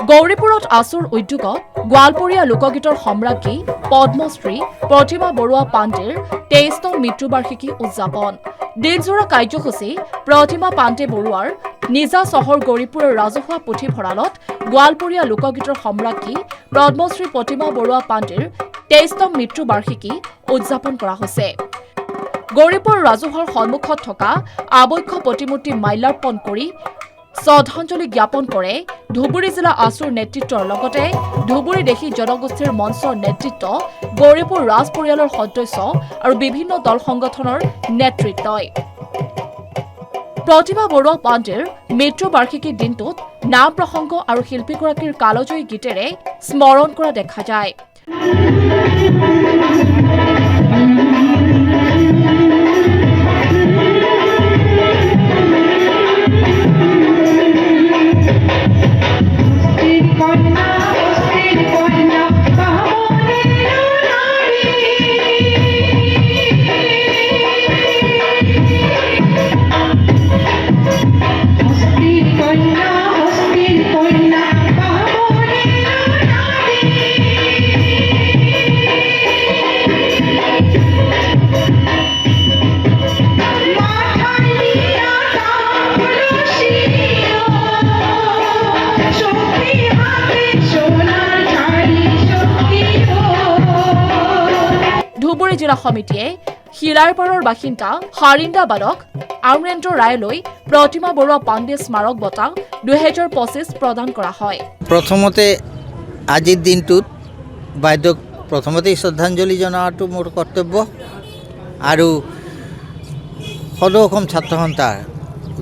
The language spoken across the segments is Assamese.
গৌৰীপুৰত আছুৰ উদ্যোগত গোৱালপৰীয়া লোকগীতৰ সম্ৰাজ্ঞী পদ্মশ্ৰী প্ৰতিমা বৰুৱা পাণ্ডেৰ ২৩তম মৃত্যুবাৰ্ষিকী উদযাপন। দিনজোৰা কাৰ্যসূচী প্ৰতিমা পাণ্ডে বৰুৱাৰ নিজা চহৰ গৌৰীপুৰৰ ৰাজহুৱা পুথিভঁৰালত গোৱালপৰীয়া লোকগীতৰ সম্ৰাজ্ঞী পদ্মশ্ৰী প্ৰতিমা বৰুৱা পাণ্ডেৰ ২৩তম মৃত্যুবাৰ্ষিকী উদযাপন কৰা হৈছে। গৌৰীপুৰ ৰাজহুৱাৰ সন্মুখত থকা আবক্ষ প্ৰতিমূৰ্তি মাল্যাৰ্পণ কৰি শ্ৰদ্ধাঞ্জলি জ্ঞাপন কৰে ধুবুৰী জিলা আছুৰ নেতৃত্বৰ লগতে ধুবুৰী দেশী জনগোষ্ঠীৰ মঞ্চৰ নেতৃত্ব, গৌৰীপুৰ ৰাজ পৰিয়ালৰ সদস্য আৰু বিভিন্ন দল সংগঠনৰ নেতৃত্বই। প্ৰতিমা বৰুৱা পাণ্ডেৰ মৃত্যুবাৰ্ষিকী দিনটোত নাম প্ৰসংগ আৰু শিল্পীগৰাকীৰ কালজয়ী গীতেৰে স্মৰণ কৰা দেখা যায়। ধুবুৰী জিলা সমিতিয়ে শিলাৰপাৰৰ বাসিন্দা হাৰিন্দা বালক আমৰেন্দ্ৰ ৰায়লৈ প্ৰতিমা বৰুৱা পাণ্ডে স্মাৰক বঁটা ২০২৫ প্ৰদান কৰা হয়। প্ৰথমতে আজিৰ দিনটোত বাইদেউক প্ৰথমতে শ্ৰদ্ধাঞ্জলি জনোৱাটো মোৰ কৰ্তব্য আৰু সদৌ অসম ছাত্ৰ সন্থাৰ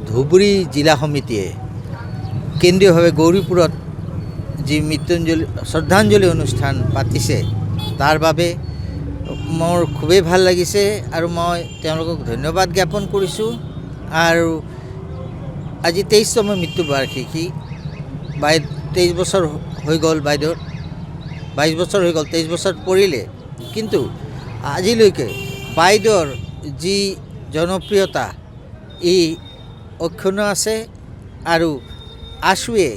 ধুবুৰী জিলা সমিতিয়ে কেন্দ্ৰীয়ভাৱে গৌৰীপুৰত যি শ্ৰদ্ধাঞ্জলি অনুষ্ঠান পাতিছে তাৰ বাবে মোৰ খুবেই ভাল লাগিছে আৰু মই তেওঁলোকক ধন্যবাদ জ্ঞাপন কৰিছোঁ। আৰু আজি ২৩তম মৃত্যুবাৰ্ষিকী ২৩ বছৰ হৈ গ'ল বাইদেউৰ, ২২ বছৰ হৈ গ'ল, ২৩ বছৰ পৰিলে, কিন্তু আজিলৈকে বাইদেউৰ যি জনপ্ৰিয়তা ই অক্ষুণ্ণ আছে আৰু আছুৱে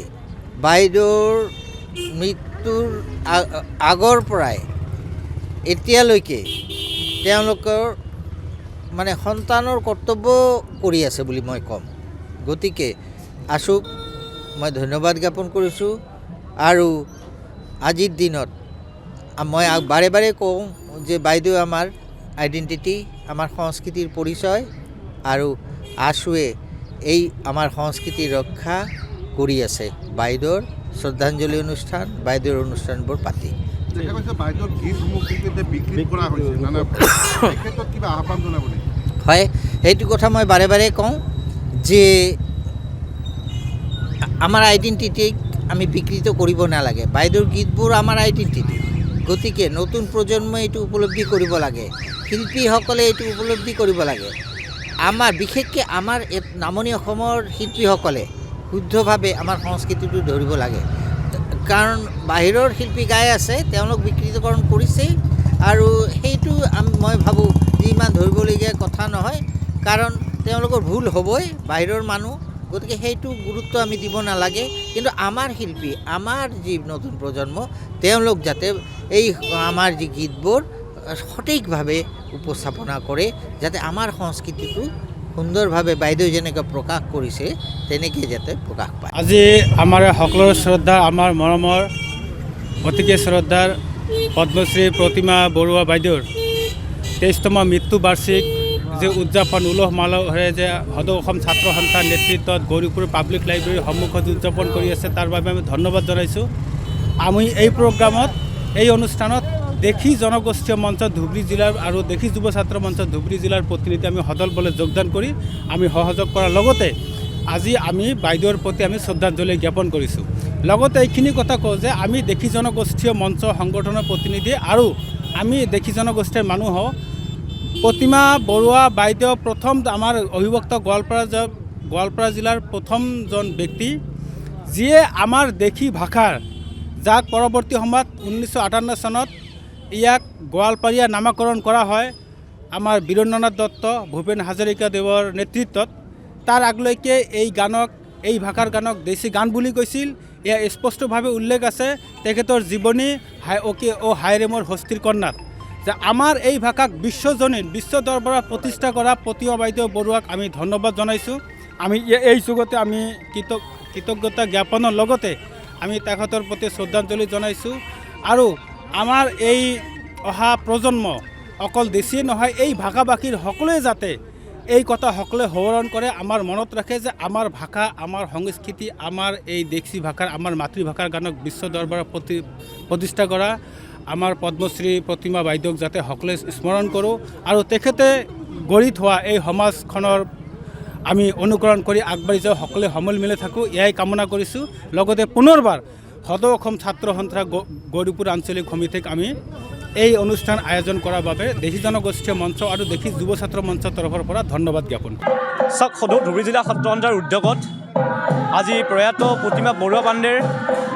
বাইদেউৰ মৃত্যুৰ আগৰ পৰাই এতিয়ালৈকে তেওঁলোকৰ সন্তানৰ কৰ্তব্য কৰি আছে বুলি মই ক'ম। গতিকে আছুক মই ধন্যবাদ জ্ঞাপন কৰিছোঁ। আৰু আজিৰ দিনত মই বাৰে বাৰে কওঁ যে বাইদেউ আমাৰ আইডেণ্টিটি, আমাৰ সংস্কৃতিৰ পৰিচয়, আৰু আছুৱে এই আমাৰ সংস্কৃতি ৰক্ষা কৰি আছে বাইদেউৰ শ্ৰদ্ধাঞ্জলি অনুষ্ঠান, বাইদেউৰ অনুষ্ঠানবোৰ পাতি। হয়, সেইটো কথা মই বাৰে বাৰে কওঁ যে আমাৰ আইডেণ্টিটিক আমি বিকৃত কৰিব নালাগে। বাইদেউৰ গীতবোৰ আমাৰ আইডেণ্টিটি, গতিকে নতুন প্ৰজন্মই এইটো উপলব্ধি কৰিব লাগে, শিল্পীসকলে এইটো উপলব্ধি কৰিব লাগে। বিশেষকৈ আমাৰ নামনি অসমৰ শিল্পীসকলে শুদ্ধভাৱে আমাৰ সংস্কৃতিটো ধৰিব লাগে, কাৰণ বাহিৰৰ শিল্পী গাই আছে, তেওঁলোক বিকৃতকৰণ কৰিছেই, আৰু সেইটো মই ভাবোঁ যে ইমান ধৰিবলগীয়া কথা নহয়, কাৰণ তেওঁলোকৰ ভুল হ'বই, বাহিৰৰ মানুহ, গতিকে সেইটো গুৰুত্ব আমি দিব নালাগে। কিন্তু আমাৰ শিল্পী, আমাৰ যি নতুন প্ৰজন্ম, তেওঁলোক যাতে এই আমাৰ যি গীতবোৰ সঠিকভাৱে উপস্থাপনা কৰে, যাতে আমাৰ সংস্কৃতিটো সুন্দৰভাৱে বাইদেউ যেনেকৈ প্ৰকাশ কৰিছে তেনেকৈ যাতে প্ৰকাশ পায়। আজি আমাৰ সকলোৰে শ্ৰদ্ধা, আমাৰ মৰমৰ অতিকে শ্ৰদ্ধাৰ পদ্মশ্ৰী প্ৰতিমা বৰুৱা বাইদেউৰ ২৩তম মৃত্যুবাৰ্ষিক যে উদযাপন উলহ মালহেৰে যে সদৌ অসম ছাত্ৰ সন্থাৰ নেতৃত্বত গৌৰীপুৰ পাব্লিক লাইব্ৰেৰীৰ সন্মুখত উদযাপন কৰি আছে, তাৰ বাবে আমি ধন্যবাদ জনাইছোঁ। আমি এই প্ৰগ্ৰামত, এই অনুষ্ঠানত দেশী জনগোষ্ঠীয় মঞ্চ ধুবুৰী জিলাৰ আৰু দেশী যুৱ ছাত্ৰ মঞ্চ ধুবুৰী জিলাৰ প্ৰতিনিধি আমি সদল বলে যোগদান কৰি আমি সহযোগ কৰাৰ লগতে আজি আমি বাইদেউৰ প্ৰতি আমি শ্ৰদ্ধাঞ্জলি জ্ঞাপন কৰিছোঁ। লগতে এইখিনি কথা কওঁ যে আমি দেশী জনগোষ্ঠীয় মঞ্চ সংগঠনৰ প্ৰতিনিধি আৰু আমি দেশী জনগোষ্ঠীৰ মানুহ হওঁ। প্ৰতিমা বৰুৱা বাইদেউ প্ৰথম আমাৰ অবিভক্ত গোৱালপাৰা জিলাৰ প্ৰথমজন ব্যক্তি, যিয়ে আমাৰ দেশী ভাষাৰ, যাক পৰৱৰ্তী সময়ত 1958 চনত ইয়াক গোৱালপাৰীয়া নামাকৰণ কৰা হয় আমাৰ বীৰেন্দ্ৰনাথ দত্ত, ভূপেন হাজৰিকাদেৱৰ নেতৃত্বত। তাৰ আগলৈকে এই গানক, এই ভাষাৰ গানক দেশী গান বুলি কৈছিল। এয়া স্পষ্টভাৱে উল্লেখ আছে তেখেতৰ জীৱনী হাইৰেমৰ হস্তিৰ কন্যাত যে আমাৰ এই ভাষাক বিশ্বজনীন বিশ্ব দৰবাৰত প্ৰতিষ্ঠা কৰা প্ৰতিমা বাইদেউ বৰুৱাক আমি ধন্যবাদ জনাইছোঁ। আমি এই যুগতে আমি কৃতজ্ঞতা জ্ঞাপনৰ লগতে আমি তেখেতৰ প্ৰতি শ্ৰদ্ধাঞ্জলি জনাইছোঁ। আৰু আমাৰ এই অহা প্ৰজন্ম অকল দেশীয় নহয়, এই ভাষা ভাষীৰ সকলোৱে যাতে এই কথা সকলোৱে সোঁৱৰণ কৰে, আমাৰ মনত ৰাখে যে আমাৰ ভাষা, আমাৰ সংস্কৃতি, আমাৰ এই দেশী ভাষাৰ, আমাৰ মাতৃভাষাৰ গানক বিশ্ব দৰবাৰত প্ৰতিষ্ঠা কৰা আমাৰ পদ্মশ্ৰী প্ৰতিমা বাইদেউক যাতে সকলোৱে স্মৰণ কৰোঁ আৰু তেখেতে গঢ়ি থোৱা এই সমাজখনৰ আমি অনুকৰণ কৰি আগবাঢ়ি যাওঁ, সকলোৱে সমল মিলি থাকোঁ, এয়াই কামনা কৰিছোঁ। লগতে পুনৰবাৰ সদৌ অসম ছাত্ৰ সন্থা গৌৰীপুৰ আঞ্চলিক সমিতিক আমি এই অনুষ্ঠান আয়োজন কৰাৰ বাবে দেশী জনগোষ্ঠীয় মঞ্চ আৰু দেশী যুৱ ছাত্ৰ মঞ্চৰ তৰফৰ পৰা ধন্যবাদ জ্ঞাপন। চাওক, সদৌ ধুবুৰী জিলা ছাত্ৰ সন্থাৰ উদ্যোগত আজি প্ৰয়াত প্ৰতিমা বৰুৱা পাণ্ডেৰ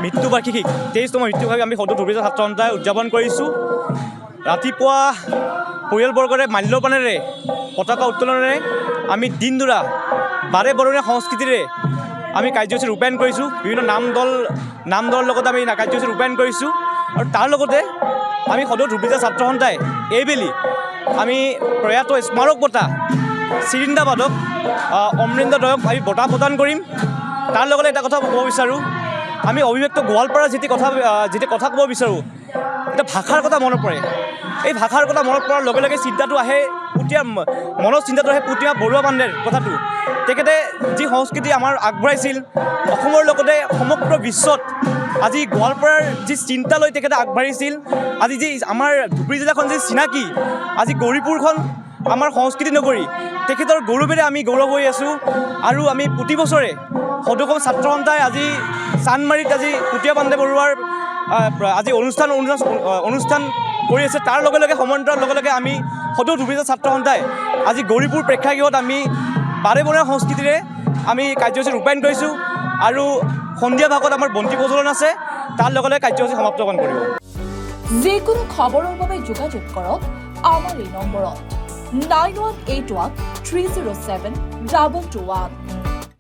মৃত্যুবাৰ্ষিকীক 23তম মৃত্যুবাৰ্ষিকীক আমি সদৌ ধুবুৰী জিলা ছাত্ৰ সন্থাই উদযাপন কৰিছোঁ। ৰাতিপুৱা পৰিয়ালবৰ্গৰে মাল্যপানেৰে পতাকা উত্তোলনেৰে আমি দিনদোৰা বাৰে বৰণীয়া সংস্কৃতিৰে আমি কাৰ্যসূচী ৰূপায়ণ কৰিছোঁ। বিভিন্ন নাম দলৰ লগতে আমি কাৰ্যসূচী ৰূপায়ণ কৰিছোঁ। আৰু তাৰ লগতে আমি সদৌ ধুবুৰী জিলা ছাত্ৰ সন্থাই এইবেলি আমি প্ৰয়াত স্মাৰক বঁটা চিৰিন্দাবাদক অমৃন্দ্ৰ দয়ক আমি বঁটা প্ৰদান কৰিম। তাৰ লগতে এটা কথা ক'ব বিচাৰোঁ, আমি অভিব্যক্ত গোৱালপাৰাৰ যেতিয়া কথা ক'ব বিচাৰোঁ, এটা ভাষাৰ কথা মনত পৰে। এই ভাষাৰ কথা মনত পৰাৰ লগে লগে চিন্তাটো আহে মনৰ চিন্তাটো আহে প্ৰতিমা বৰুৱা পাণ্ডেৰ কথাটো। তেখেতে যি সংস্কৃতি আমাৰ আগবঢ়াইছিল অসমৰ লগতে সমগ্ৰ বিশ্বত, আজি গোৱালপাৰাৰ যি চিন্তা লৈ তেখেতে আগবাঢ়িছিল, আজি যি আমাৰ ধুবুৰী জিলাখন যি চিনাকি, আজি গৌৰীপুৰখন আমাৰ সংস্কৃতি নগৰী, তেখেতৰ গৌৰৱেৰে আমি গৌৰৱ হৈ আছোঁ। আৰু আমি প্ৰতি বছৰে সদৌ অসম ছাত্ৰ সন্থাই আজি চান্দমাৰীত আজি প্ৰতিমা পাণ্ডে বৰুৱাৰ আজি অনুষ্ঠান কৰি আছে। তাৰ লগে লগে সমান্তৰাল লগে লগে আমি সদৌ ধুবুৰী জিলা ছাত্ৰ সন্থাই আজি গৌৰীপুৰ প্ৰেক্ষাগৃহত আমি বাৰে বৰণীয়া সংস্কৃতিৰে আমি কাৰ্যসূচী ৰূপায়ণ কৰিছোঁ। আৰু সন্ধিয়া ভাগত আমাৰ বন্তি প্ৰজ্বলন আছে, তাৰ লগে লগে কাৰ্যসূচী সমাপ্তকৰণ কৰিব। যিকোনো খবৰৰ বাবে যোগাযোগ কৰক আমাৰ এই নম্বৰত 9181 307 221।